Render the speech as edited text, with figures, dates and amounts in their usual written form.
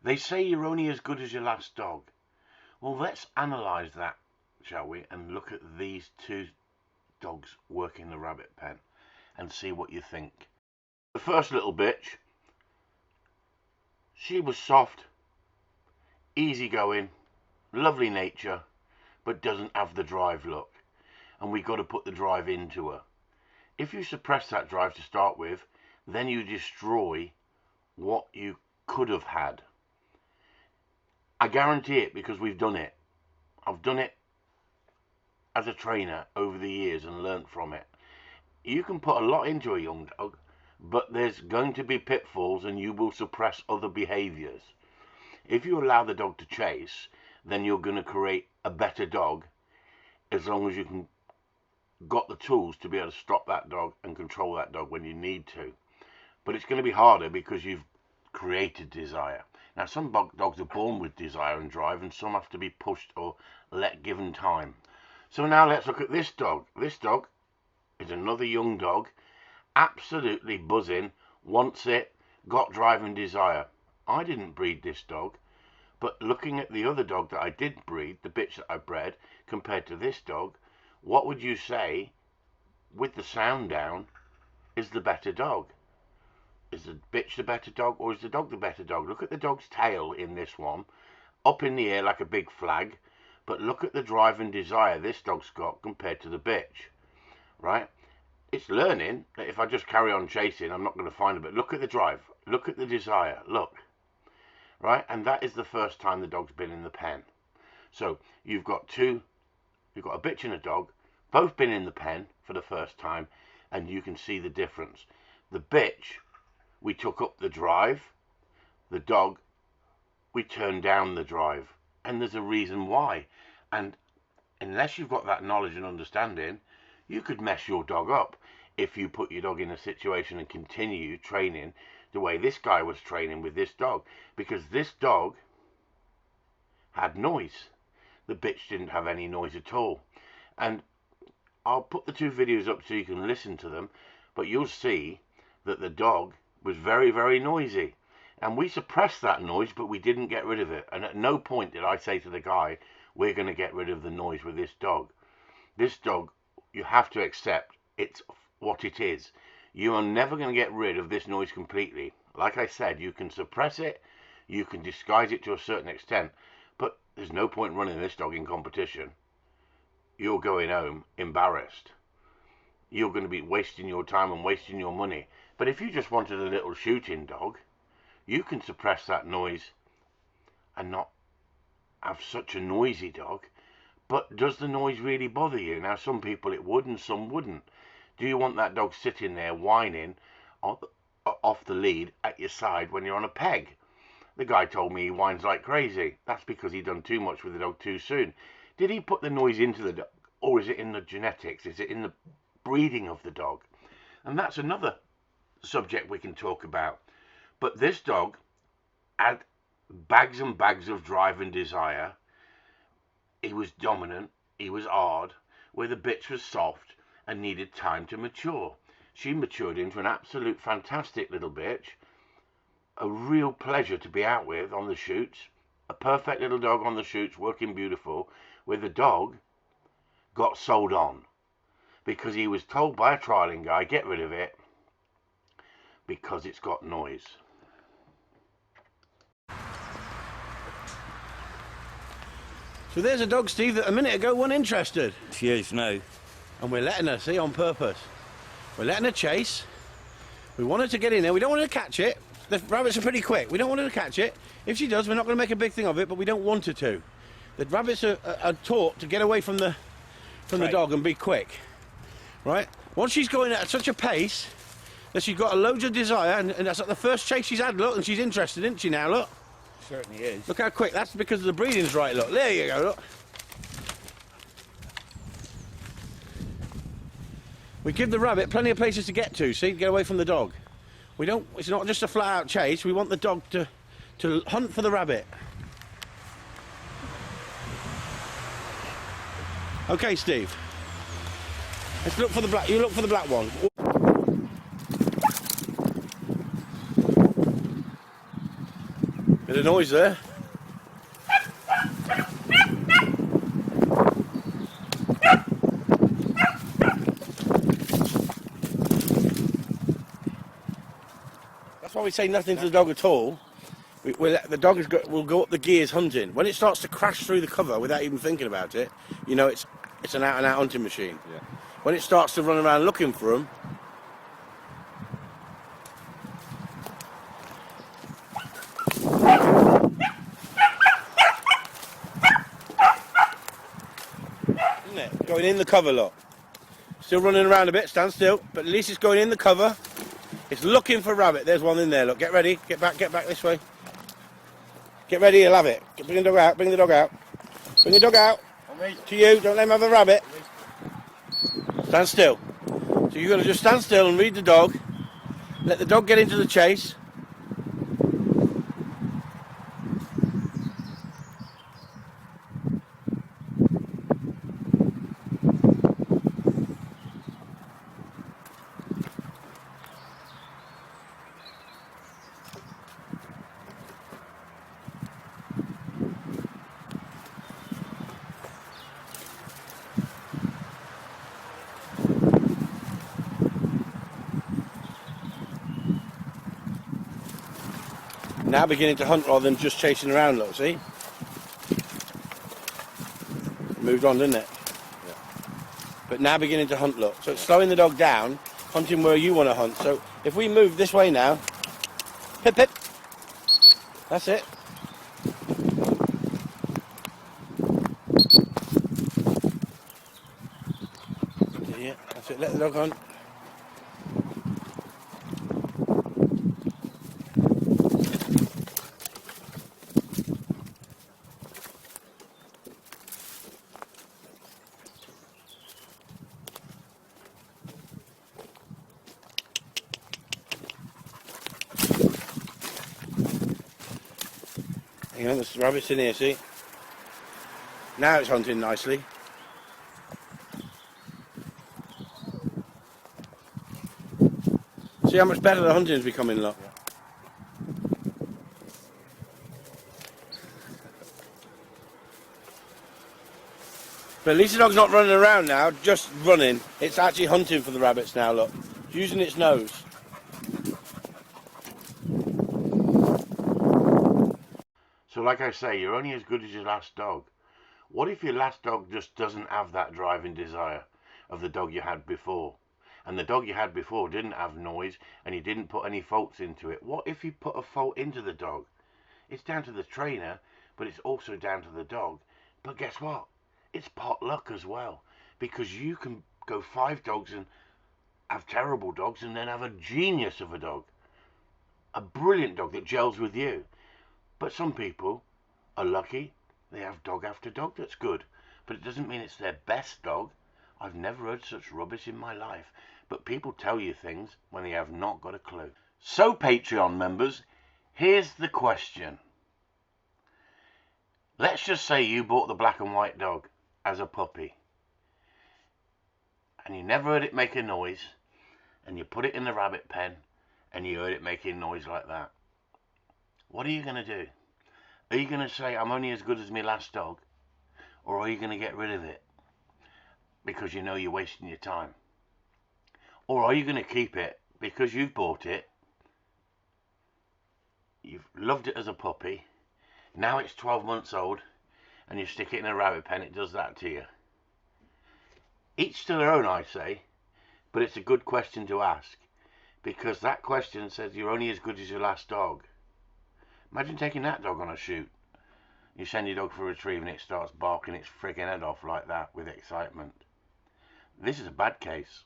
They say you're only as good as your last dog. Well, let's analyse that, shall we, and look at these two dogs working the rabbit pen and see what you think. The first little bitch, she was soft, easygoing, lovely nature, but doesn't have the drive look. And we got to put the drive into her. If you suppress that drive to start with, then you destroy what you could have had. I guarantee it, because we've done it. I've done it as a trainer over the years and learnt from it. You can put a lot into a young dog, but there's going to be pitfalls and you will suppress other behaviours. If you allow the dog to chase, then you're going to create a better dog, as long as you can got the tools to be able to stop that dog and control that dog when you need to. But it's going to be harder because you've created desire. Now, some dogs are born with desire and drive, and some have to be pushed or let given time. So now let's look at this dog. This dog is another young dog, absolutely buzzing, wants it, got drive and desire. I didn't breed this dog, but looking at the other dog that I did breed, the bitch that I bred, compared to this dog, what would you say, with the sound down, is the better dog? Is the bitch the better dog, or is the dog the better dog? Look at the dog's tail in this one, up in the air like a big flag, but look at the drive and desire this dog's got compared to the bitch, right? It's learning that if I just carry on chasing, I'm not going to find it, but look at the drive, look at the desire, look, right? And that is the first time the dog's been in the pen. So you've got a bitch and a dog, both been in the pen for the first time, and you can see the difference. The bitch, we took up the drive. The dog, we turned down the drive. And there's a reason why. And unless you've got that knowledge and understanding, you could mess your dog up if you put your dog in a situation and continue training the way this guy was training with this dog. Because this dog had noise. The bitch didn't have any noise at all. And I'll put the two videos up so you can listen to them, but you'll see that the dog was very, very noisy. And we suppressed that noise, but we didn't get rid of it. And at no point did I say to the guy, we're going to get rid of the noise with this dog. This dog, you have to accept it's what it is. You are never going to get rid of this noise completely. Like I said, you can suppress it, you can disguise it to a certain extent, but there's no point running this dog in competition. You're going home embarrassed. You're going to be wasting your time and wasting your money. But if you just wanted a little shooting dog, you can suppress that noise and not have such a noisy dog. But does the noise really bother you? Now, some people it would and some wouldn't. Do you want that dog sitting there whining off the lead at your side when you're on a peg? The guy told me he whines like crazy. That's because he done too much with the dog too soon. Did he put the noise into the dog, or is it in the genetics? Is it in the breeding of the dog? And that's another subject we can talk about. But this dog had bags and bags of drive and desire. He was dominant, he was hard, where the bitch was soft and needed time to mature. She matured into an absolute fantastic little bitch, a real pleasure to be out with on the shoots, a perfect little dog on the shoots, working beautiful, where the dog got sold on because he was told by a trialing guy, get rid of it because it's got noise. So there's a dog, Steve, that a minute ago wasn't interested. She is now. And we're letting her, see, on purpose. We're letting her chase. We want her to get in there. We don't want her to catch it. The rabbits are pretty quick. We don't want her to catch it. If she does, we're not going to make a big thing of it, but we don't want her to. The rabbits are taught to get away from the dog and be quick, right? Once she's going at such a pace that she's got a loads of desire, and that's like the first chase she's had, look, and she's interested, isn't she now, look? Certainly is. Look how quick, that's because the breeding's right, look. There you go, look. We give the rabbit plenty of places to get to, see, to get away from the dog. It's not just a flat-out chase, we want the dog to hunt for the rabbit. Okay, Steve. Let's look for the black. You look for the black one. Bit of noise there. That's why we say nothing to the dog at all. The dog will go up the gears hunting. When it starts to crash through the cover without even thinking about it, you know it's an out-and-out hunting machine. Yeah. When it starts to run around looking for them, isn't it? Going in the cover, look. Still running around a bit, stand still, but at least it's going in the cover. It's looking for rabbit. There's one in there, look. Get ready, get back this way. Get ready, you'll have it. Bring the dog out, bring the dog out. Bring the dog out. To you, don't let him have a rabbit. Stand still. So you've got to just stand still and read the dog. Let the dog get into the chase. Now beginning to hunt rather than just chasing around, look, see? Moved on, didn't it? Yeah. But now beginning to hunt, look. So it's slowing the dog down, hunting where you want to hunt. So if we move this way now, pip, pip. That's it. Yeah, that's it. Let the dog hunt. Hang on, there's rabbits in here, see? Now it's hunting nicely. See how much better the hunting's becoming, look. Yeah. But at least the dog's not running around now, just running. It's actually hunting for the rabbits now, look. It's using its nose. So like I say, you're only as good as your last dog. What if your last dog just doesn't have that driving desire of the dog you had before? And the dog you had before didn't have noise and you didn't put any faults into it. What if you put a fault into the dog? It's down to the trainer, but it's also down to the dog. But guess what? It's pot luck as well. Because you can go 5 dogs and have terrible dogs and then have a genius of a dog. A brilliant dog that gels with you. But some people are lucky. They have dog after dog that's good. But it doesn't mean it's their best dog. I've never heard such rubbish in my life. But people tell you things when they have not got a clue. So Patreon members, here's the question. Let's just say you bought the black and white dog as a puppy. And you never heard it make a noise. And you put it in the rabbit pen. And you heard it making noise like that. What are you going to do? Are you going to say, I'm only as good as my last dog? Or are you going to get rid of it? Because you know you're wasting your time. Or are you going to keep it because you've bought it? You've loved it as a puppy. Now it's 12 months old. And you stick it in a rabbit pen, it does that to you. Each to their own, I say. But it's a good question to ask. Because that question says you're only as good as your last dog. Imagine taking that dog on a shoot. You send your dog for a retrieve and it starts barking its friggin' head off like that with excitement. This is a bad case.